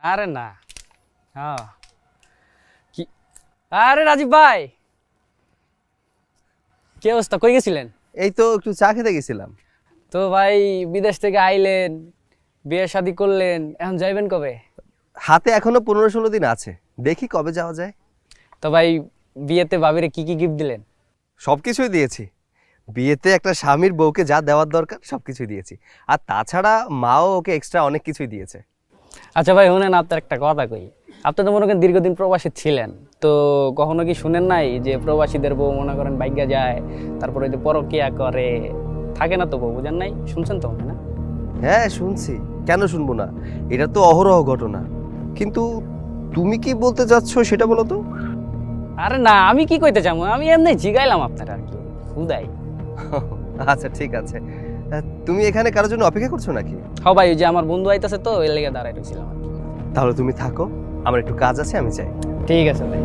আরে না, হ্যাঁ কি, আরে রাজীব ভাই, কি অবস্থা, কই গেছিলেন? এই তো একটু চা খেতে গেছিলাম। তো ভাই বিদেশ থেকে আইলেন, বিয়ে শাদী করলেন, এখন যাইবেন কবে? হাতে এখনো 15-16 দিন আছে, দেখি কবে যাওয়া যায়। তো ভাই বিয়েতে ভাবিরে কি কি গিফট দিলেন? সবকিছুই দিয়েছি। বিয়েতে একটা স্বামীর বউকে যা দেওয়ার দরকার সবকিছুই দিয়েছি। আর তাছাড়া মাও ওকে এক্সট্রা অনেক কিছুই দিয়েছে। আচ্ছা ভাই শুনেন, আপনার একটা কথা কই। আপনি তো মনে করেন দীর্ঘদিন প্রবাসী ছিলেন, তো কখনো কি শুনেন নাই যে প্রবাসীদের বউ মনে করেন বাইজ্ঞা যায়, তারপরে যে পরকিয়া করে, থাকে না তো বউ, বুঝেন নাই? শুনছেন তো না? হ্যাঁ শুনছি, কেন শুনবো না, এটা তো অহরহ ঘটনা। কিন্তু তুমি কি বলতে চাচ্ছ সেটা বলো তো। আরে না, আমি কি কইতে চাবো, আমি এমনি জিগাইলাম আপনার আর কি, হুদাই। আচ্ছা ঠিক আছে, তুমি এখানে কারোর জন্য অপেক্ষা করছো নাকি? হ ভাই, ওই যে আমার বন্ধু আইতাছে তো, এর লেগে দাঁড়াই রইছিলাম আর কি। তাহলে তুমি থাকো, আমার একটু কাজ আছে, আমি চাই। ঠিক আছে ভাই।